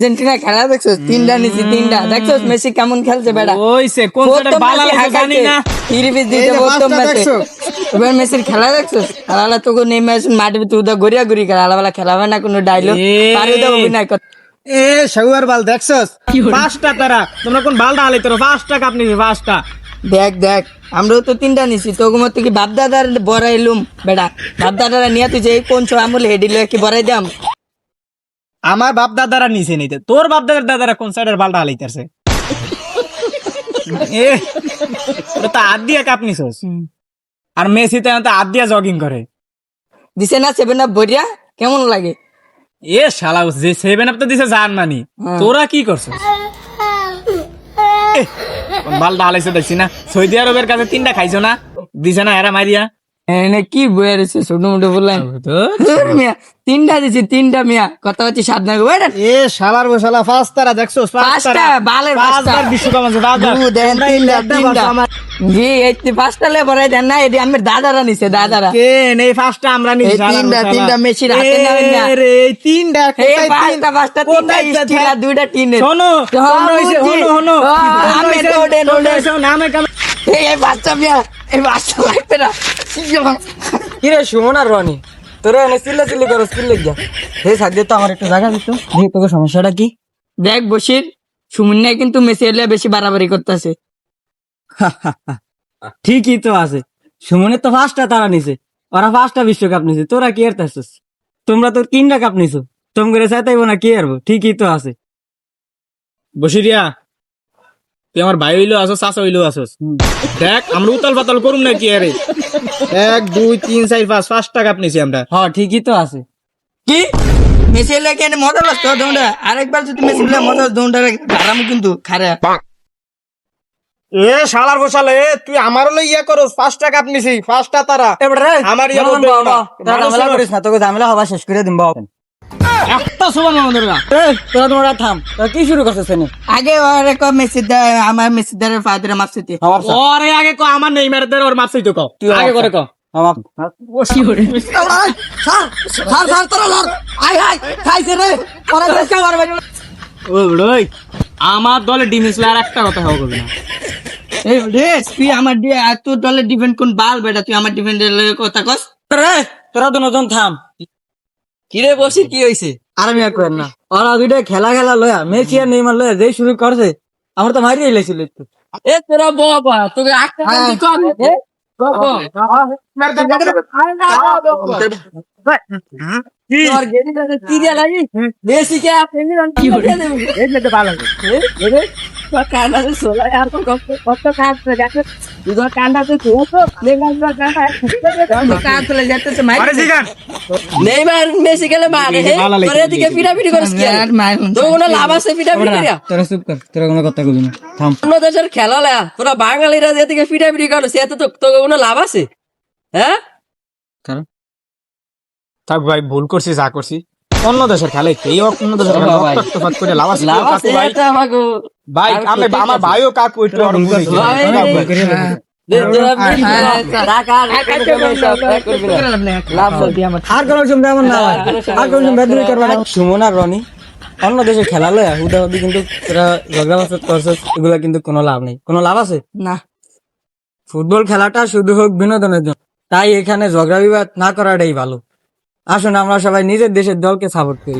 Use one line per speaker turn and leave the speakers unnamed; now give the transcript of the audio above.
Argentina খেলা দেখছো, তিনটা নিচে তিনটা দেখছো, মেসি কেমন খেলছে বেটা।
ওইছে কোন সাইডে বালা লাগছে জানি না।
এবার মেসির খেলা দেখছো, খেলা তোকে নেমে আসুন মাঠে তুই গড়িয়া ঘুরি খেলা বেলা খেলাবে না কোনো ডায়লগ পারি তো অভিনয় কর।
এ শাহুয়ার বাল দেখছস, পাঁচটা তারা তোমরা কোন বালটা আলাই তোরা পাঁচটা কাপ নিবি পাঁচটা।
দেখ দেখ আমরাও তো তিনটা নিছি, তোর থেকে বাপ দাদার বড়াইলুম বেটা, বাপ দাদারা নিয়ে তুই যে কোন ছো আমলে হেডিল কি বড়াই দাম।
আমার বাপ দাদারা নিচে নিতে, তোর বাপ দাদার দাদারা কোন সাইডের বালটা আলাইতাছে। এ তোরা তো হাত দিয়ে কাপ নিছস, আর মেসি তো হাত দিয়ে জগিং করে।
দিছে না 7 আপ বড়িয়া, কেমন লাগে?
এ শালা যে 7 আপ তো দিছে জার্মানি, তোরা কি করছস? বালটা আলাইছে দেখছি না, সৌদি আরবের কাছে 3টা খাইছো না, দিছে না এরা মারিয়া।
এনে কি বইয়া রয়েছে ছোট মোটো বললেন, মিয়া 3টা দিছি 3টা মিয়া, কথা হচ্ছে 7 না বেটা।
এ শালার গো শালা পাঁচটা দেখছস,
পাঁচটা বালের পাঁচটা
বিশ্বকাপ আছে
দেখেন, তিনটা জি এই 5টা লে বড়াই দেন না, এটি আমার দাদারা নিছে, দাদারা
কেন এই পাঁচটা আমরা নিছি।
তিনটা মেসির হাতে নেবেন না
রে এই তিনটা
এই
কোথায়?
পাঁচটা তিনটা স্টিল আর 2টা টিনের।
শোনো তোমরা হইছে হনো
আমি তো ওডেন
নামে কাম।
এই বাচ্চা মিয়া, এই বাচ্চা লাগবে না।
কিরে সুমন আর রনি, তোরা এনে চিল্লাচিল্লি করো, চিল্লে গিয়া হে সাথে তো আমার একটু জায়গা দিত। তোকে সমস্যাটা কি?
দেখ বসির, সুমন কিন্তু মেসি এলে বেশি বাড়াবাড়ি করতেছে।
ঠিকই তো আছে, সুমনের তো 5টা তারা নিছে, ওরা 5টা বিশ্বকাপ নিছে, তোরা কি এরতাছিস? তোমরা তো 3টা কাপ নিছো, তোম করে চাইতাইবো না কি আরবো? ঠিকই তো আছে।
বসিরিয়া তুই আমার ভাই হইলো আসস, চাচা হইলো আসস, দেখ আমরা উতাল পাতাল করুম না কি আরে। 1 2 3 4 5 5টা কাপ নিছি আমরা।
হ্যাঁ ঠিকই তো আছে।
কি মেসি এলে কেন মজা লাগতো দৌড়া, আরেকবার যদি মেসি এলে মজা দৌড়া আরাম কিন্তু খারা।
এ শালার গোশালে তুই আমার হলো ইয়া করস, 5টা কাপ নিছি 5টা তারা আমার ইয়া বলবে না।
ঝামেলা করিস না, তোকে ঝামেলা হবা শেষ করে দিম বাবা।
একটা সুবহান আল্লাহ।
তোরা তোমরা থাম, তোরা কি শুরু করছিস এনে?
আগে ওরে কো মেসি আমার মেসি দারের ফাদারে মাপছিতে
আমার
ওরে আগে কো আমার নেইমার দের ওর মাপছই তো কও,
তুই
আগে করে কও।
আমার
ওসি ওরে
স্যার স্যার তোরা লড়, আই আই খাইছে রে ওরা দেশকে মারবে।
ওই বড়ই আমার দলে ডিমিসলে আর একটা কথা হবে না।
এই রে তুই আমার দিয়ে তোর দলে ডিফেন্ড কোন বাল বেটা, তুই আমার ডিফেন্ডের কথা কস।
তোরা দুজন থাম।
কিরে বসি কি হইছে?
আর আমি আর করেন না, ওরা দুইটা খেলা লয়া মেসি আর নেইমার লয়া যেই শুরু করছে, আমার তো মারিয়ে লাইছিল একটু।
এ তোরা বাবা তোকে একটা দি কম এ তোর গেদিটাতে তিরিয়া লাগি মেসি কে আপনি কি হরে এই তো ভালো এ কান্দাতে সোলা আর কত কাটতে যাচ্ছে দুটো কান্দাতে তো লেঙ্গা কান্দা কাটতে যাচ্ছে মাই
আরে জিগান
নেইমার মেসি গেলে মারে হে তোরে দিকে পিটাপিটি করিস কি আর তো কোনো লাভ আছে পিটাপিটি করিয়া?
তোরা চুপ কর, তোরা কোনো কথা কবি না, থাম।
অন্য দেশের খেলা লয়া তোরা বাঙালিরা যেদিকে পিটাপিটি করো সে তো তোকে কোনো লাভ আছে? হ্যাঁ
থাক ভাই, ভুল করছি যা করছি, অন্য দেশের খেলে এই অন্য দেশের খেলা রক্তপাত করে লাভ আছে
লাভ আছে
ভাই।
এটা আমাকে
ভাই আমি আমার ভাইও কাকু একটু আর বুঝাই
আর কোনো শুনবে এমন না, আর কোনো শুনবে বেদুরি করবে না। সুমন আর রনি অন্য দেশে খেলা লয়া হুদাহুদি কিন্তু তোরা ঝগড়া বাসত করছিস, এগুলা কিন্তু কোনো লাভ নেই। কোনো লাভ আছে
না।
ফুটবল খেলাটা শুধু হোক বিনোদনের জন্য, তাই এখানে ঝগড়া বিবাদ না করাটাই ভালো। আসুন আমরা সবাই নিজের দেশের দলকে সাপোর্ট করি।